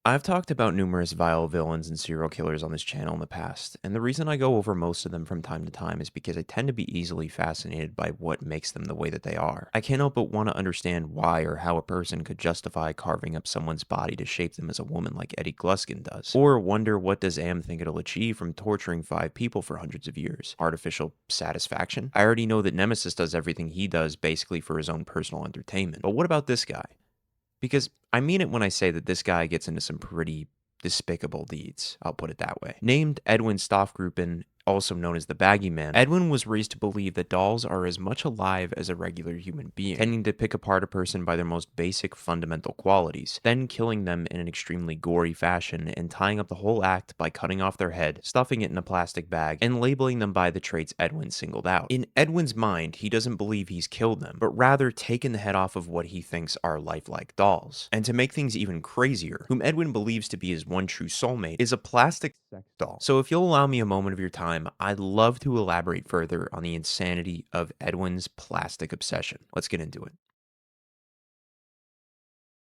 I've talked about numerous vile villains and serial killers on this channel in the past, and the reason I go over most of them from time to time is because I tend to be easily fascinated by what makes them the way that they are. I can't help but want to understand why or how a person could justify carving up someone's body to shape them as a woman like Eddie Gluskin does. Or wonder what does Am think it'll achieve from torturing 5 people for hundreds of years? Artificial satisfaction? I already know that Nemesis does everything he does basically for his own personal entertainment. But what about this guy? Because I mean it when I say that this guy gets into some pretty despicable deeds, I'll put it that way. Named Edwin Stoffgruppen, also known as the Baggy Man, Edwin was raised to believe that dolls are as much alive as a regular human being, tending to pick apart a person by their most basic fundamental qualities, then killing them in an extremely gory fashion and tying up the whole act by cutting off their head, stuffing it in a plastic bag, and labeling them by the traits Edwin singled out. In Edwin's mind, he doesn't believe he's killed them, but rather taken the head off of what he thinks are lifelike dolls. And to make things even crazier, whom Edwin believes to be his one true soulmate is a plastic sex doll. So if you'll allow me a moment of your time, I'd love to elaborate further on the insanity of Edwin's plastic obsession. Let's get into it.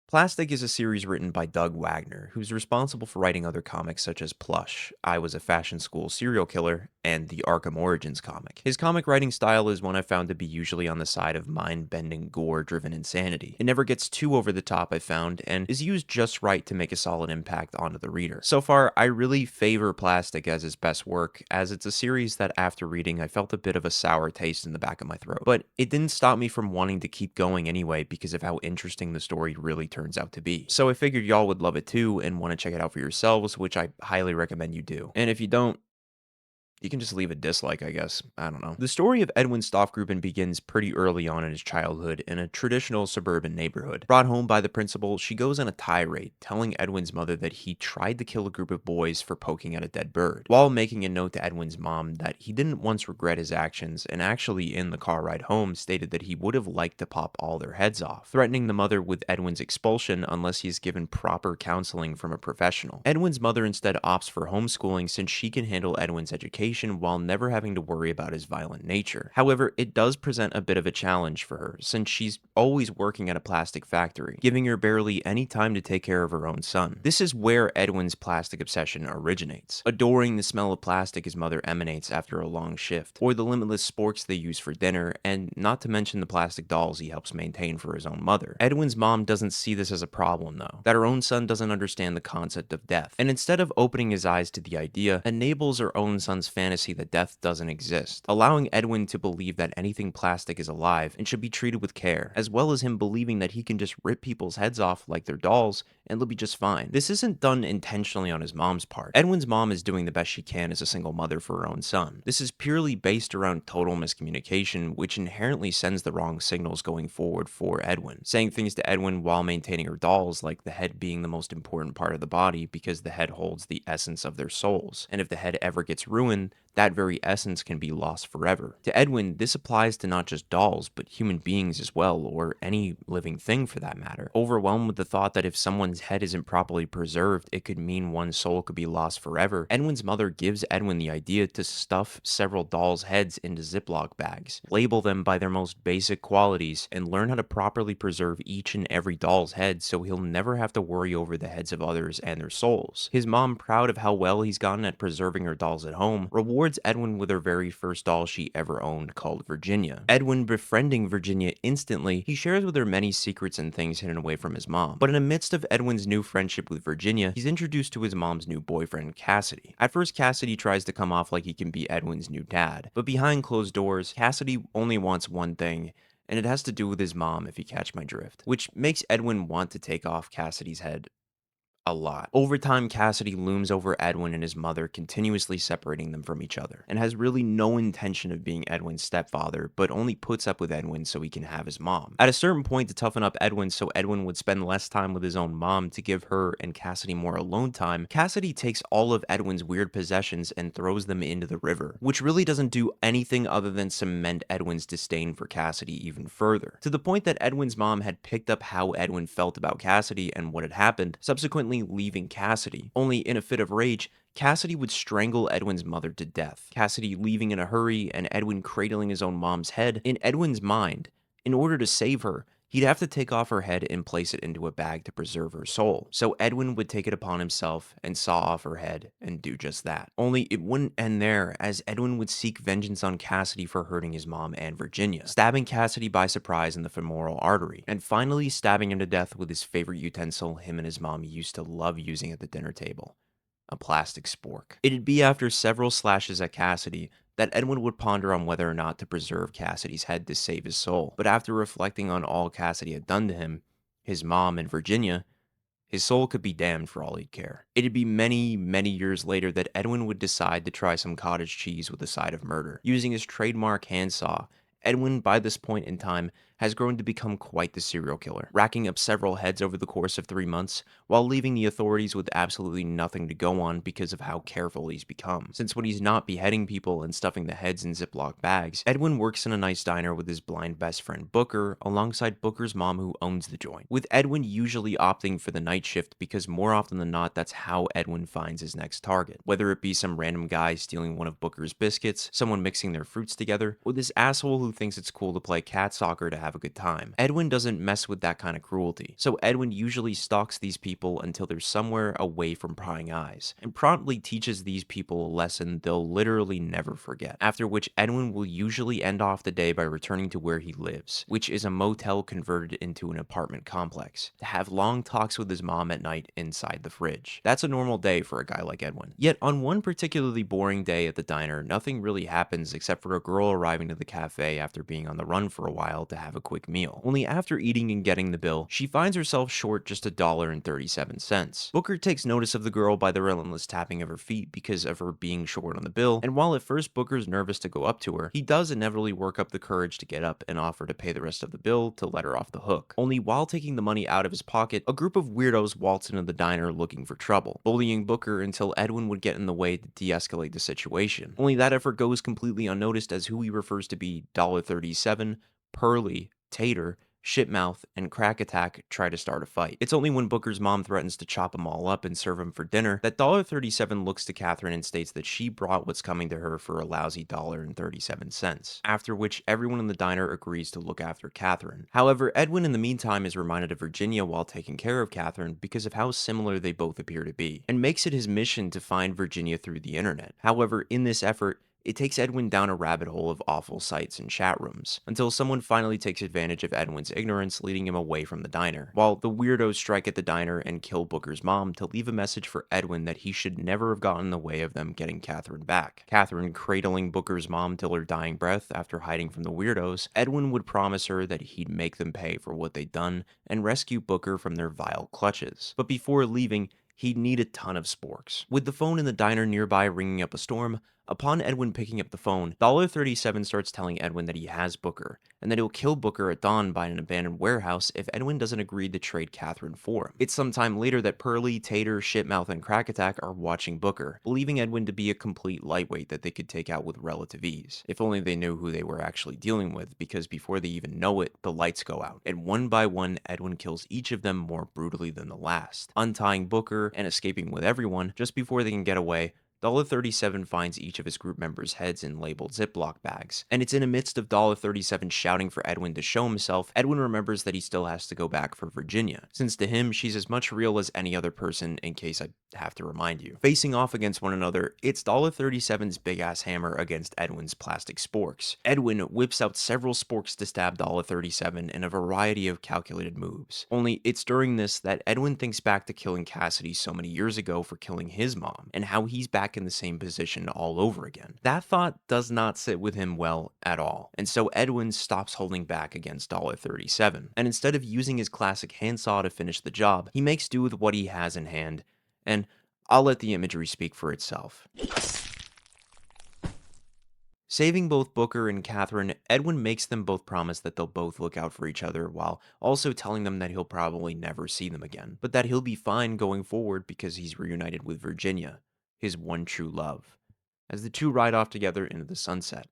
Plastic is a series written by Doug Wagner, who's responsible for writing other comics such as Plush, I Was a Fashion School Serial Killer, and the Arkham Origins comic. His comic writing style is one I've found to be usually on the side of mind-bending, gore-driven insanity. It never gets too over the top, I've found, and is used just right to make a solid impact onto the reader. So far, I really favor Plastic as his best work, as it's a series that after reading I felt a bit of a sour taste in the back of my throat. But it didn't stop me from wanting to keep going anyway because of how interesting the story really turns out to be. So I figured y'all would love it too and want to check it out for yourselves, which I highly recommend you do. And if you don't, you can just leave a dislike, I guess. I don't know. The story of Edwin Stoffgruppen begins pretty early on in his childhood in a traditional suburban neighborhood. Brought home by the principal, she goes on a tirade, telling Edwin's mother that he tried to kill a group of boys for poking at a dead bird, while making a note to Edwin's mom that he didn't once regret his actions, and actually in the car ride home stated that he would have liked to pop all their heads off, threatening the mother with Edwin's expulsion unless he is given proper counseling from a professional. Edwin's mother instead opts for homeschooling since she can handle Edwin's education while never having to worry about his violent nature. However, it does present a bit of a challenge for her, since she's always working at a plastic factory, giving her barely any time to take care of her own son. This is where Edwin's plastic obsession originates, adoring the smell of plastic his mother emanates after a long shift, or the limitless sporks they use for dinner, and not to mention the plastic dolls he helps maintain for his own mother. Edwin's mom doesn't see this as a problem though, that her own son doesn't understand the concept of death, and instead of opening his eyes to the idea, enables her own son's fantasy that death doesn't exist, allowing Edwin to believe that anything plastic is alive and should be treated with care, as well as him believing that he can just rip people's heads off like they're dolls and they'll be just fine. This isn't done intentionally on his mom's part. Edwin's mom is doing the best she can as a single mother for her own son. This is purely based around total miscommunication, which inherently sends the wrong signals going forward for Edwin, saying things to Edwin while maintaining her dolls, like the head being the most important part of the body because the head holds the essence of their souls, and if the head ever gets ruined, that very essence can be lost forever. To Edwin, this applies to not just dolls, but human beings as well, or any living thing for that matter. Overwhelmed with the thought that if someone's head isn't properly preserved, it could mean one's soul could be lost forever, Edwin's mother gives Edwin the idea to stuff several dolls' heads into Ziploc bags, label them by their most basic qualities, and learn how to properly preserve each and every doll's head so he'll never have to worry over the heads of others and their souls. His mom, proud of how well he's gotten at preserving her dolls at home, rewards Edwin with her very first doll she ever owned, called Virginia. Edwin befriending Virginia instantly, he shares with her many secrets and things hidden away from his mom. But in the midst of Edwin's new friendship with Virginia, he's introduced to his mom's new boyfriend, Cassidy. At first, Cassidy tries to come off like he can be Edwin's new dad, but behind closed doors, Cassidy only wants one thing, and it has to do with his mom, if you catch my drift, which makes Edwin want to take off Cassidy's head a lot. Over time, Cassidy looms over Edwin and his mother, continuously separating them from each other, and has really no intention of being Edwin's stepfather, but only puts up with Edwin so he can have his mom. At a certain point, to toughen up Edwin so Edwin would spend less time with his own mom to give her and Cassidy more alone time, Cassidy takes all of Edwin's weird possessions and throws them into the river, which really doesn't do anything other than cement Edwin's disdain for Cassidy even further, to the point that Edwin's mom had picked up how Edwin felt about Cassidy and what had happened, subsequently leaving Cassidy. Only in a fit of rage, Cassidy would strangle Edwin's mother to death, Cassidy leaving in a hurry and Edwin cradling his own mom's head. In Edwin's mind, in order to save her, He'd have to take off her head and place it into a bag to preserve her soul. So Edwin would take it upon himself and saw off her head and do just that. Only it wouldn't end there, as Edwin would seek vengeance on Cassidy for hurting his mom and Virginia, stabbing Cassidy by surprise in the femoral artery, and finally stabbing him to death with his favorite utensil him and his mom used to love using at the dinner table: a plastic spork. It'd be after several slashes at Cassidy that Edwin would ponder on whether or not to preserve Cassidy's head to save his soul. But after reflecting on all Cassidy had done to him, his mom, and Virginia, his soul could be damned for all he'd care. It'd be many, many years later that Edwin would decide to try some cottage cheese with a side of murder. Using his trademark handsaw, Edwin, by this point in time, has grown to become quite the serial killer, racking up several heads over the course of 3 months, while leaving the authorities with absolutely nothing to go on because of how careful he's become. Since when he's not beheading people and stuffing the heads in Ziploc bags, Edwin works in a nice diner with his blind best friend Booker, alongside Booker's mom who owns the joint, with Edwin usually opting for the night shift because more often than not, that's how Edwin finds his next target. Whether it be some random guy stealing one of Booker's biscuits, someone mixing their fruits together, or this asshole who thinks it's cool to play cat soccer to have a good time. Edwin doesn't mess with that kind of cruelty, so Edwin usually stalks these people until they're somewhere away from prying eyes, and promptly teaches these people a lesson they'll literally never forget, after which Edwin will usually end off the day by returning to where he lives, which is a motel converted into an apartment complex, to have long talks with his mom at night inside the fridge. That's a normal day for a guy like Edwin. Yet on one particularly boring day at the diner, nothing really happens except for a girl arriving to the cafe after being on the run for a while to have a quick meal. Only after eating and getting the bill, she finds herself short just $1.37. Booker takes notice of the girl by the relentless tapping of her feet because of her being short on the bill, and while at first Booker's nervous to go up to her, he does inevitably work up the courage to get up and offer to pay the rest of the bill to let her off the hook. Only while taking the money out of his pocket, a group of weirdos waltz into the diner looking for trouble, bullying Booker until Edwin would get in the way to de-escalate the situation. Only that effort goes completely unnoticed as who he refers to be $37, Pearly, Tater, Shitmouth, and Crack Attack try to start a fight. It's only when Booker's mom threatens to chop them all up and serve him for dinner that $37 looks to Catherine and states that she brought what's coming to her for a lousy $1.37, after which everyone in the diner agrees to look after Catherine. However, Edwin in the meantime is reminded of Virginia while taking care of Catherine because of how similar they both appear to be, and makes it his mission to find Virginia through the internet. However, in this effort, it takes Edwin down a rabbit hole of awful sites and chat rooms, until someone finally takes advantage of Edwin's ignorance, leading him away from the diner, while the weirdos strike at the diner and kill Booker's mom to leave a message for Edwin that he should never have gotten in the way of them getting Catherine back. Catherine cradling Booker's mom till her dying breath after hiding from the weirdos, Edwin would promise her that he'd make them pay for what they'd done and rescue Booker from their vile clutches. But before leaving, he'd need a ton of sporks. With the phone in the diner nearby ringing up a storm, upon Edwin picking up the phone, $37 starts telling Edwin that he has Booker, and that he'll kill Booker at dawn by an abandoned warehouse if Edwin doesn't agree to trade Catherine for him. It's sometime later that Pearly, Tater, Shitmouth, and Crack Attack are watching Booker, believing Edwin to be a complete lightweight that they could take out with relative ease. If only they knew who they were actually dealing with, because before they even know it, the lights go out, and one by one, Edwin kills each of them more brutally than the last, untying Booker and escaping with everyone. Just before they can get away, $37 finds each of his group members' heads in labeled Ziploc bags, and it's in the midst of $37 shouting for Edwin to show himself, Edwin remembers that he still has to go back for Virginia, since to him, she's as much real as any other person, in case I have to remind you. Facing off against one another, it's $37's big-ass hammer against Edwin's plastic sporks. Edwin whips out several sporks to stab $37 in a variety of calculated moves. Only it's during this that Edwin thinks back to killing Cassidy so many years ago for killing his mom, and how he's back in the same position all over again. That thought does not sit with him well at all, and so Edwin stops holding back against $37, and instead of using his classic handsaw to finish the job, he makes do with what he has in hand, and I'll let the imagery speak for itself. Saving both Booker and Catherine, Edwin makes them both promise that they'll both look out for each other, while also telling them that he'll probably never see them again, but that he'll be fine going forward because he's reunited with Virginia, his one true love, as the two ride off together into the sunset.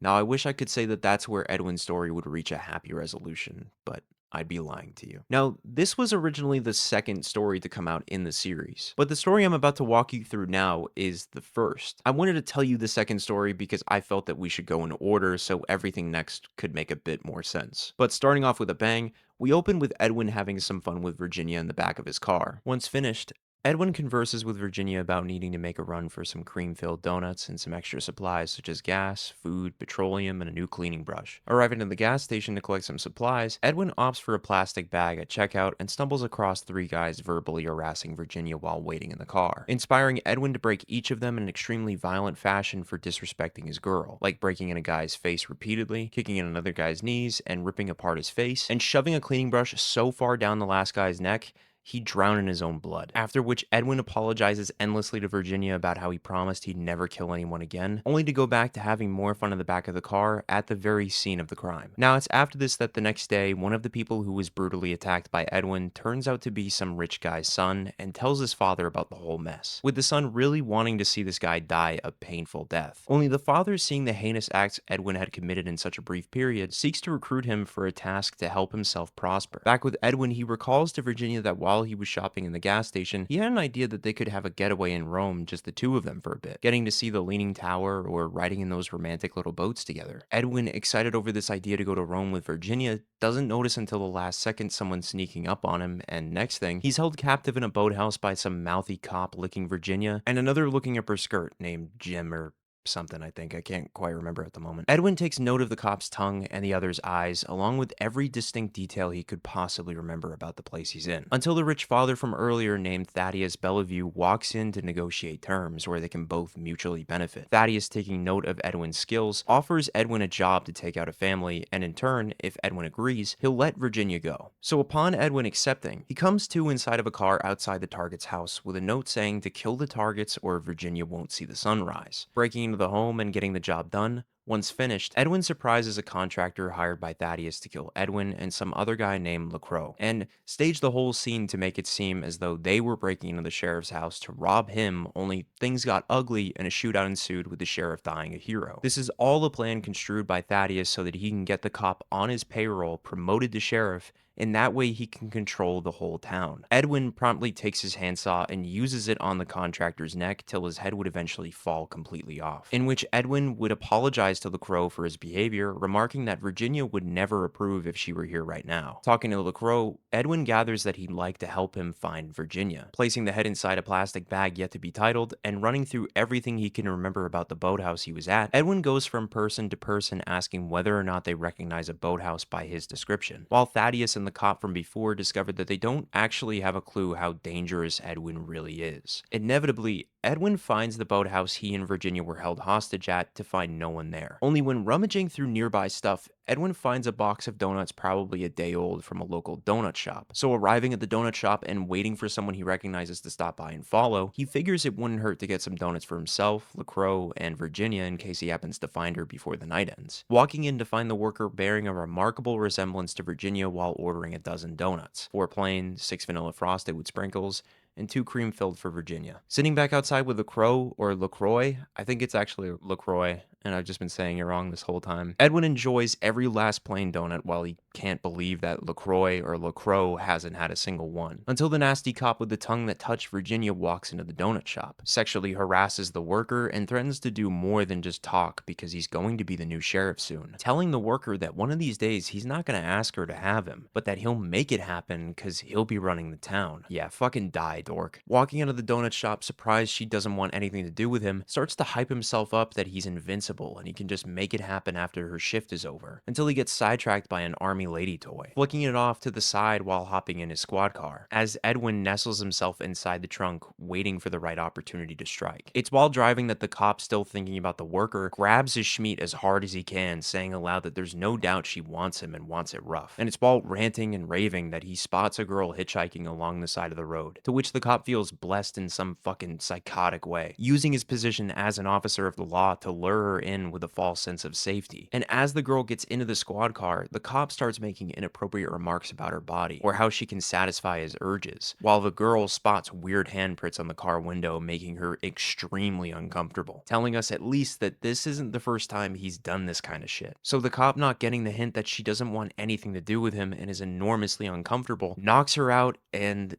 Now, I wish I could say that that's where Edwin's story would reach a happy resolution, but I'd be lying to you. Now, this was originally the second story to come out in the series, but the story I'm about to walk you through now is the first. I wanted to tell you the second story because I felt that we should go in order so everything next could make a bit more sense. But starting off with a bang, We open with Edwin having some fun with Virginia in the back of his car. Once finished, Edwin converses with Virginia about needing to make a run for some cream-filled donuts and some extra supplies such as gas, food, petroleum, and a new cleaning brush. Arriving at the gas station to collect some supplies, Edwin opts for a plastic bag at checkout and stumbles across three guys verbally harassing Virginia while waiting in the car, inspiring Edwin to break each of them in an extremely violent fashion for disrespecting his girl, like breaking in a guy's face repeatedly, kicking in another guy's knees, and ripping apart his face, and shoving a cleaning brush so far down the last guy's neck he drowned in his own blood. After which, Edwin apologizes endlessly to Virginia about how he promised he'd never kill anyone again, only to go back to having more fun in the back of the car at the very scene of the crime. Now, it's after this that the next day, one of the people who was brutally attacked by Edwin turns out to be some rich guy's son and tells his father about the whole mess, with the son really wanting to see this guy die a painful death. Only the father, seeing the heinous acts Edwin had committed in such a brief period, seeks to recruit him for a task to help himself prosper. Back with Edwin, he recalls to Virginia that while he was shopping in the gas station, he had an idea that they could have a getaway in Rome, just the two of them for a bit, getting to see the Leaning Tower or riding in those romantic little boats together. Edwin, excited over this idea to go to Rome with Virginia, doesn't notice until the last second someone sneaking up on him, and next thing, he's held captive in a boathouse by some mouthy cop licking Virginia, and another looking up her skirt named Jim or something, I think. I can't quite remember at the moment. Edwin takes note of the cop's tongue and the other's eyes, along with every distinct detail he could possibly remember about the place he's in. Until the rich father from earlier, named Thaddeus Bellevue, walks in to negotiate terms where they can both mutually benefit. Thaddeus, taking note of Edwin's skills, offers Edwin a job to take out a family, and in turn, if Edwin agrees, he'll let Virginia go. So upon Edwin accepting, he comes to inside of a car outside the target's house with a note saying to kill the targets or Virginia won't see the sunrise. Breaking into the home and getting the job done, once finished, Edwin surprises a contractor hired by Thaddeus to kill Edwin and some other guy named LaCroix, and stage the whole scene to make it seem as though they were breaking into the sheriff's house to rob him, only things got ugly and a shootout ensued with the sheriff dying a hero. This is all a plan construed by Thaddeus so that he can get the cop on his payroll promoted to sheriff, and that way he can control the whole town. Edwin promptly takes his handsaw and uses it on the contractor's neck till his head would eventually fall completely off, in which Edwin would apologize to LaCroix for his behavior, remarking that Virginia would never approve if she were here right now. Talking to LaCroix, Edwin gathers that he'd like to help him find Virginia, placing the head inside a plastic bag yet to be titled, and running through everything he can remember about the boathouse he was at. Edwin goes from person to person asking whether or not they recognize a boathouse by his description, while Thaddeus and the cop from before discovered that they don't actually have a clue how dangerous Edwin really is. Inevitably, Edwin finds the boathouse he and Virginia were held hostage at to find no one there. Only when rummaging through nearby stuff, Edwin finds a box of donuts probably a day old from a local donut shop. So arriving at the donut shop and waiting for someone he recognizes to stop by and follow, he figures it wouldn't hurt to get some donuts for himself, LaCroix, and Virginia in case he happens to find her before the night ends. Walking in to find the worker bearing a remarkable resemblance to Virginia while ordering a dozen donuts. 4 plain, 6 vanilla frosted with sprinkles, and 2 cream-filled for Virginia. Sitting back outside with LaCroix, or LaCroix, I think it's actually LaCroix, and I've just been saying it wrong this whole time. Edwin enjoys every last plain donut while he can't believe that LaCroix or LaCroix hasn't had a single one. Until the nasty cop with the tongue that touched Virginia walks into the donut shop, sexually harasses the worker, and threatens to do more than just talk because he's going to be the new sheriff soon, telling the worker that one of these days he's not going to ask her to have him, but that he'll make it happen because he'll be running the town. Yeah, fucking die, dork. Walking out of the donut shop, surprised she doesn't want anything to do with him, starts to hype himself up that he's invincible and he can just make it happen after her shift is over, until he gets sidetracked by an army lady toy, flicking it off to the side while hopping in his squad car, as Edwin nestles himself inside the trunk, waiting for the right opportunity to strike. It's while driving that the cop, still thinking about the worker, grabs his schmeat as hard as he can, saying aloud that there's no doubt she wants him and wants it rough. And it's while ranting and raving that he spots a girl hitchhiking along the side of the road, to which the cop feels blessed in some fucking psychotic way, using his position as an officer of the law to lure her in with a false sense of safety. And as the girl gets into the squad car, the cop starts making inappropriate remarks about her body, or how she can satisfy his urges, while the girl spots weird handprints on the car window, making her extremely uncomfortable, telling us at least that this isn't the first time he's done this kind of shit. So the cop, not getting the hint that she doesn't want anything to do with him and is enormously uncomfortable, knocks her out and,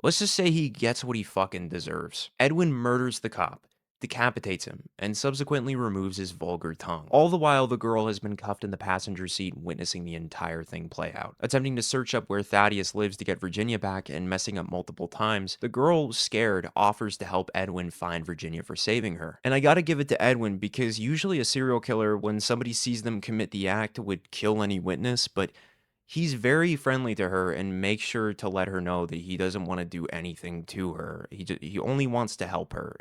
let's just say he gets what he fucking deserves. Edwin murders the cop, decapitates him, and subsequently removes his vulgar tongue. All the while, the girl has been cuffed in the passenger seat, witnessing the entire thing play out. Attempting to search up where Thaddeus lives to get Virginia back and messing up multiple times, the girl, scared, offers to help Edwin find Virginia for saving her. And I gotta give it to Edwin, because usually a serial killer, when somebody sees them commit the act, would kill any witness, but he's very friendly to her and makes sure to let her know that he doesn't want to do anything to her. He only wants to help her.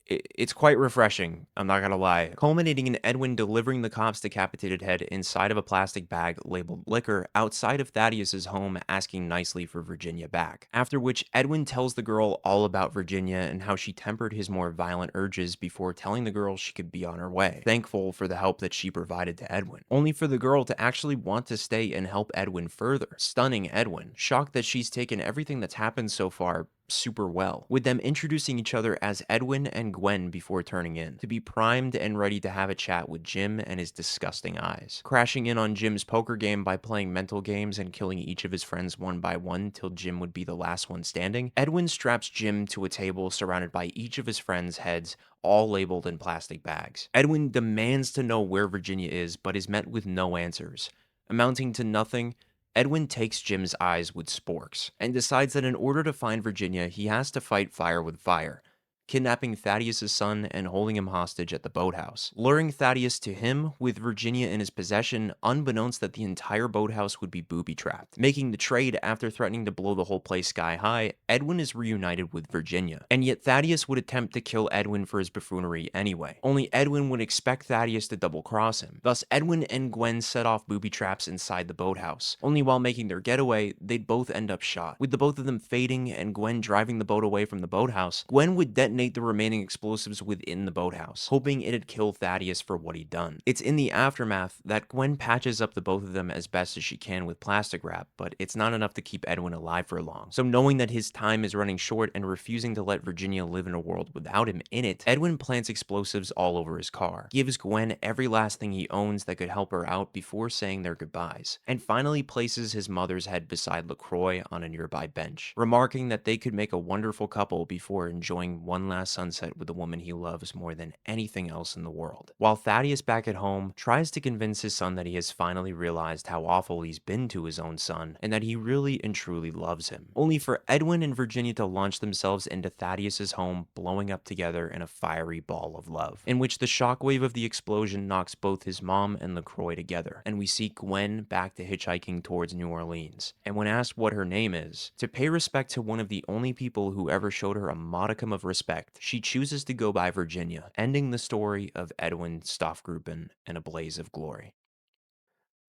It's quite refreshing, I'm not gonna lie, culminating in Edwin delivering the cop's decapitated head inside of a plastic bag labeled liquor outside of Thaddeus's home, asking nicely for Virginia back. After which, Edwin tells the girl all about Virginia and how she tempered his more violent urges before telling the girl she could be on her way, thankful for the help that she provided to Edwin, only for the girl to actually want to stay and help Edwin further, stunning Edwin, shocked that she's taken everything that's happened so far super well, with them introducing each other as Edwin and Gwen before turning in, to be primed and ready to have a chat with Jim and his disgusting eyes. Crashing in on Jim's poker game by playing mental games and killing each of his friends one by one till Jim would be the last one standing, Edwin straps Jim to a table surrounded by each of his friends' heads, all labeled in plastic bags. Edwin demands to know where Virginia is, but is met with no answers. Amounting to nothing, Edwin takes Jim's eyes with sporks, and decides that in order to find Virginia, he has to fight fire with fire, kidnapping Thaddeus' son and holding him hostage at the boathouse, luring Thaddeus to him with Virginia in his possession, unbeknownst that the entire boathouse would be booby-trapped. Making the trade after threatening to blow the whole place sky high, Edwin is reunited with Virginia, and yet Thaddeus would attempt to kill Edwin for his buffoonery anyway. Only Edwin would expect Thaddeus to double-cross him. Thus, Edwin and Gwen set off booby traps inside the boathouse. Only while making their getaway, they'd both end up shot. With the both of them fading and Gwen driving the boat away from the boathouse, Gwen would detonate the remaining explosives within the boathouse, hoping it'd kill Thaddeus for what he'd done. It's in the aftermath that Gwen patches up the both of them as best as she can with plastic wrap, but it's not enough to keep Edwin alive for long. So knowing that his time is running short and refusing to let Virginia live in a world without him in it, Edwin plants explosives all over his car, gives Gwen every last thing he owns that could help her out before saying their goodbyes, and finally places his mother's head beside LaCroix on a nearby bench, remarking that they could make a wonderful couple before enjoying one last sunset with the woman he loves more than anything else in the world. While Thaddeus back at home tries to convince his son that he has finally realized how awful he's been to his own son and that he really and truly loves him, only for Edwin and Virginia to launch themselves into Thaddeus's home, blowing up together in a fiery ball of love, in which the shockwave of the explosion knocks both his mom and LaCroix together, and we see Gwen back to hitchhiking towards New Orleans, and when asked what her name is, to pay respect to one of the only people who ever showed her a modicum of respect, she chooses to go by Virginia, ending the story of Edwin Stoffgruppen in a blaze of glory.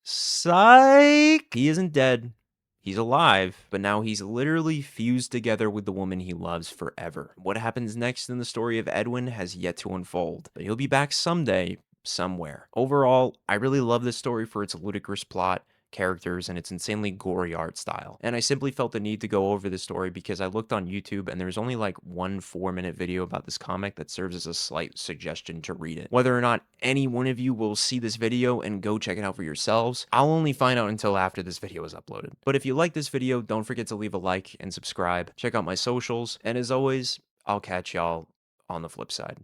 Psych! He isn't dead. He's alive, but now he's literally fused together with the woman he loves forever. What happens next in the story of Edwin has yet to unfold, but he'll be back someday, somewhere. Overall, I really love this story for its ludicrous plot, characters, and its insanely gory art style. And I simply felt the need to go over this story because I looked on YouTube and there's only like one 4-minute video about this comic that serves as a slight suggestion to read it. Whether or not any one of you will see this video and go check it out for yourselves, I'll only find out until after this video is uploaded. But if you like this video, don't forget to leave a like and subscribe. Check out my socials, and as always, I'll catch y'all on the flip side.